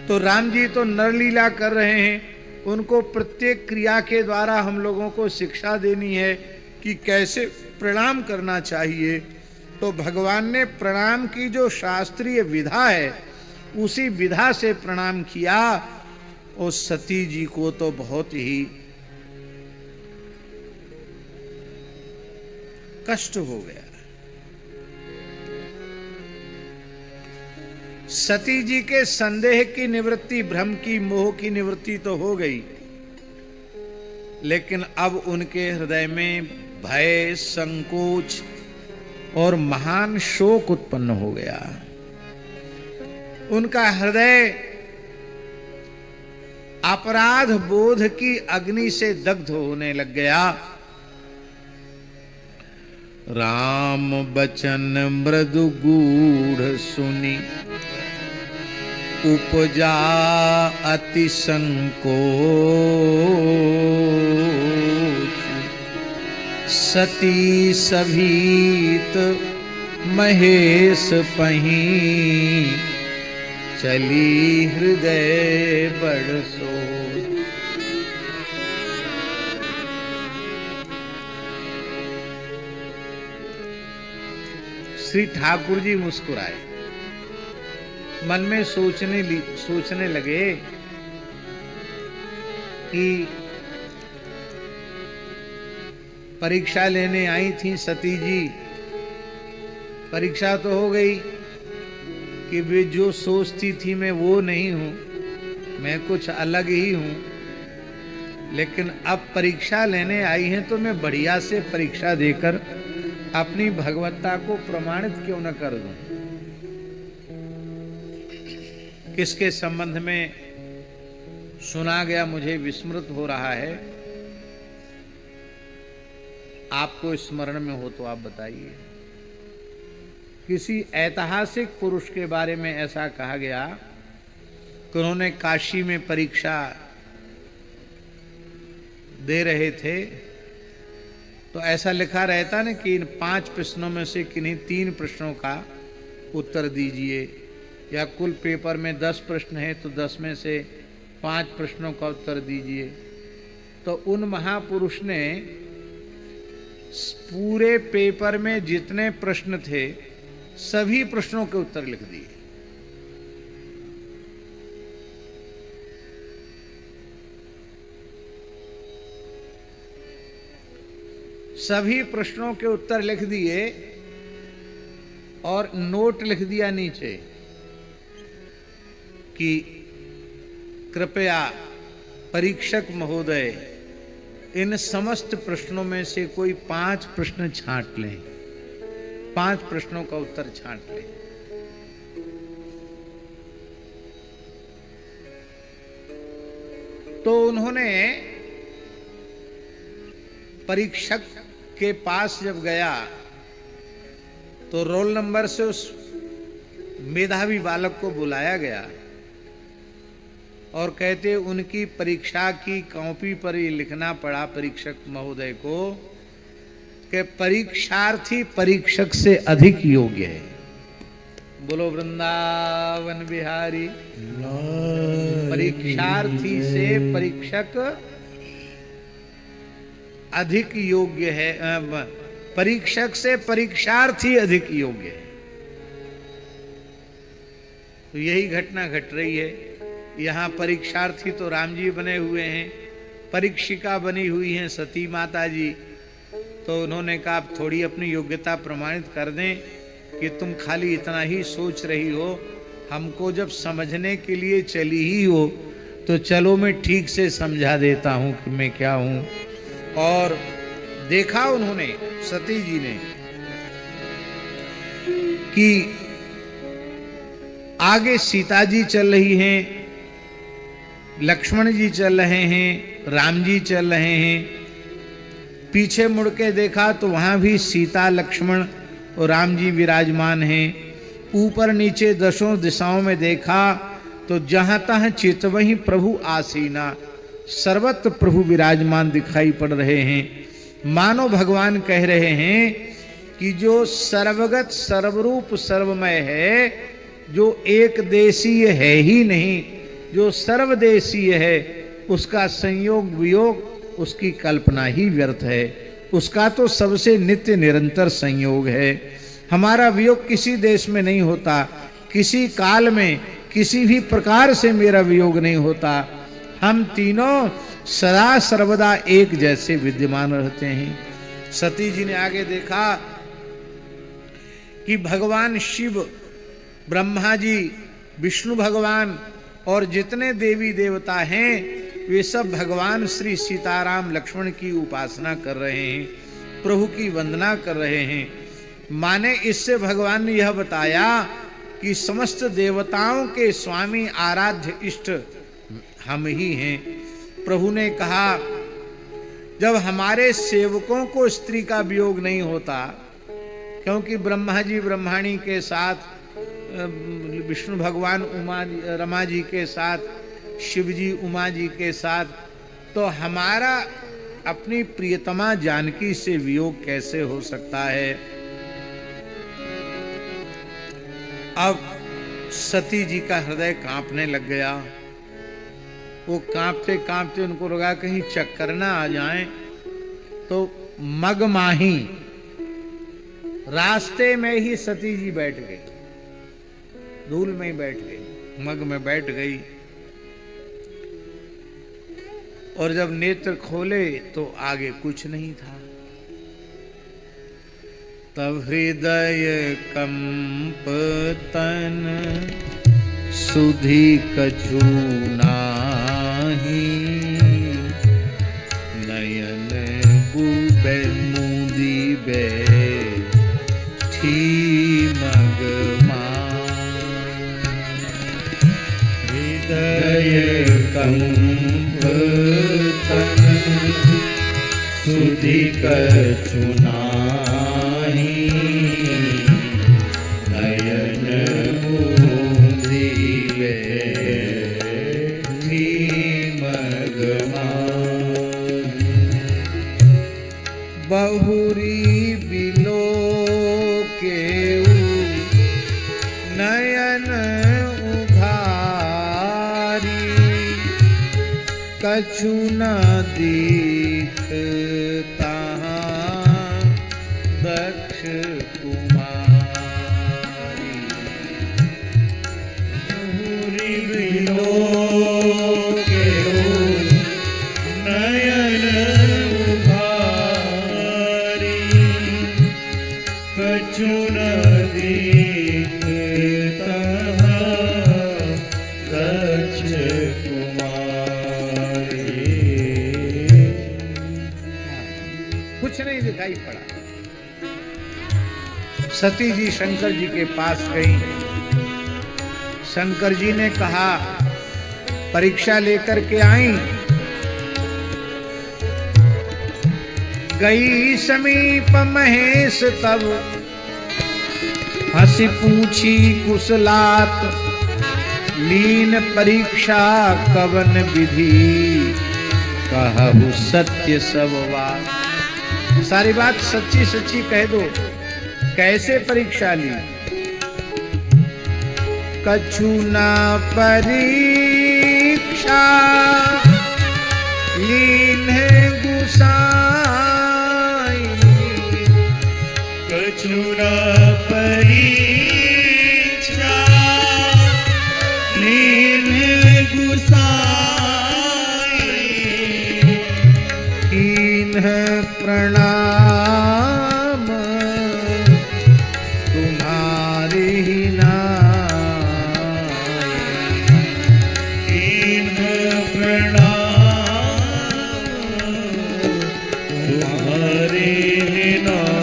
तो राम जी तो नरलीला कर रहे हैं, उनको प्रत्येक क्रिया के द्वारा हम लोगों को शिक्षा देनी है कि कैसे प्रणाम करना चाहिए। तो भगवान ने प्रणाम की जो शास्त्रीय विधा है, उसी विधा से प्रणाम किया। और सती जी को तो बहुत ही कष्ट हो गया। सती जी के संदेह की निवृत्ति, भ्रम की, मोह की निवृत्ति तो हो गई, लेकिन अब उनके हृदय में भय, संकोच और महान शोक उत्पन्न हो गया। उनका हृदय अपराध बोध की अग्नि से दग्ध होने लग गया। राम बचन मृदु गूढ़ सुनी, उपजा अति संकोच, सती सभीत महेश पहीं, चली हृदय बड़ सोच। श्री ठाकुर जी मुस्कुराए, मन में सोचने लगे कि परीक्षा लेने आई थी सती जी, परीक्षा तो हो गई कि वे जो सोचती थी मैं वो नहीं हूं, मैं कुछ अलग ही हूं। लेकिन अब परीक्षा लेने आई हैं तो मैं बढ़िया से परीक्षा देकर अपनी भगवत्ता को प्रमाणित क्यों न कर दूं। किसके संबंध में सुना गया मुझे विस्मृत हो रहा है, आपको स्मरण में हो तो आप बताइए। किसी ऐतिहासिक पुरुष के बारे में ऐसा कहा गया कि उन्होंने काशी में परीक्षा दे रहे थे, तो ऐसा लिखा रहता ना कि इन 5 प्रश्नों में से किन्हीं 3 प्रश्नों का उत्तर दीजिए, या कुल पेपर में 10 प्रश्न है तो 10 में से 5 प्रश्नों का उत्तर दीजिए। तो उन महापुरुष ने पूरे पेपर में जितने प्रश्न थे सभी प्रश्नों के उत्तर लिख दिए। सभी प्रश्नों के उत्तर लिख दिए और नोट लिख दिया नीचे कि कृपया परीक्षक महोदय इन समस्त प्रश्नों में से कोई 5 प्रश्न छांट लें, 5 प्रश्नों का उत्तर छांट लें। तो उन्होंने परीक्षक के पास जब गया तो रोल नंबर से उस मेधावी बालक को बुलाया गया और कहते उनकी परीक्षा की कॉपी पर ये लिखना पड़ा परीक्षक महोदय को कि परीक्षार्थी परीक्षक से अधिक योग्य है। बोलो वृंदावन बिहारी। परीक्षार्थी से परीक्षक अधिक योग्य है, परीक्षक से परीक्षार्थी अधिक योग्य है। तो यही घटना घट रही है। यहाँ परीक्षार्थी तो राम जी बने हुए हैं, परीक्षिका बनी हुई हैं सती माता जी। तो उन्होंने कहा आप थोड़ी अपनी योग्यता प्रमाणित कर दें कि तुम खाली इतना ही सोच रही हो, हमको जब समझने के लिए चली ही हो तो चलो मैं ठीक से समझा देता हूँ कि मैं क्या हूँ। और देखा उन्होंने सती जी ने कि आगे सीता जी चल रही हैं, लक्ष्मण जी चल रहे हैं, राम जी चल रहे हैं। पीछे मुड़ के देखा तो वहां भी सीता लक्ष्मण और राम जी विराजमान हैं। ऊपर नीचे दशों दिशाओं में देखा तो जहां तहां चितवहीं प्रभु आसीना, सर्वत्र प्रभु विराजमान दिखाई पड़ रहे हैं। मानो भगवान कह रहे हैं कि जो सर्वगत सर्वरूप सर्वमय है, जो एक देशीय है ही नहीं, जो सर्वदेशीय है, उसका संयोग वियोग, उसकी कल्पना ही व्यर्थ है। उसका तो सबसे नित्य निरंतर संयोग है। हमारा वियोग किसी देश में नहीं होता, किसी काल में किसी भी प्रकार से मेरा वियोग नहीं होता। हम तीनों सदा सर्वदा एक जैसे विद्यमान रहते हैं। सती जी ने आगे देखा कि भगवान शिव, ब्रह्मा जी, विष्णु भगवान और जितने देवी देवता हैं वे सब भगवान श्री सीताराम लक्ष्मण की उपासना कर रहे हैं, प्रभु की वंदना कर रहे हैं। माने इससे भगवान ने यह बताया कि समस्त देवताओं के स्वामी आराध्य इष्ट हम ही हैं। प्रभु ने कहा जब हमारे सेवकों को स्त्री का वियोग नहीं होता, क्योंकि ब्रह्मा जी ब्रह्माणी के साथ, विष्णु भगवान रमा जी के साथ, शिव जी उमा जी के साथ, तो हमारा अपनी प्रियतमा जानकी से वियोग कैसे हो सकता है। अब सती जी का हृदय कांपने लग गया। वो कांपते कांपते उनको लगा कहीं चक्कर ना आ जाए, तो मगमाही रास्ते में ही सती जी बैठ गई, धूल में ही बैठ गई, मग में बैठ गई। और जब नेत्र खोले तो आगे कुछ नहीं था। तब हृदय कंप तन सुधि कछु नाही, नयन बुबे मुदी बैठी मगमा। हृदय कंप तन सुधि कछु नाही, नयन बुद्धि बैठी मगमा। बहुरी बिलो केऊ नयन उघारी, कछु न दीखता दिखाई पड़ा। सती जी शंकर जी के पास गई। शंकर जी ने कहा, परीक्षा लेकर के आई। गई समीप महेश तब, हंसी पूछी कुशलात, लीन परीक्षा कवन विधि, कहु सत्य सब बात। सारी बात सच्ची सच्ची कह दो, कैसे परीक्षा ली? कछु न परीक्षा लीन गुसाई,
कछु न परीक्षा लीन गुसाई,
कीन प्रणाम तुम्हारी नाई,
कीन प्रणाम तुम्हारे नाई।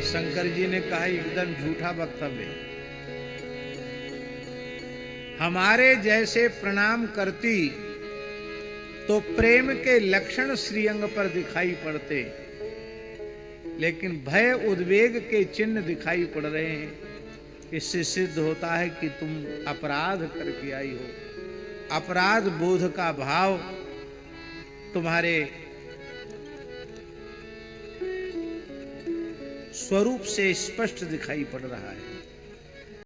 शंकर जी ने कहा, एकदम झूठा वक्तव्य। हमारे जैसे प्रणाम करती तो प्रेम के लक्षण श्रीअंग पर दिखाई पड़ते, लेकिन भय उद्वेग के चिन्ह दिखाई पड़ रहे हैं। इससे सिद्ध होता है कि तुम अपराध करके आई हो। अपराध बोध का भाव तुम्हारे स्वरूप से स्पष्ट दिखाई पड़ रहा है।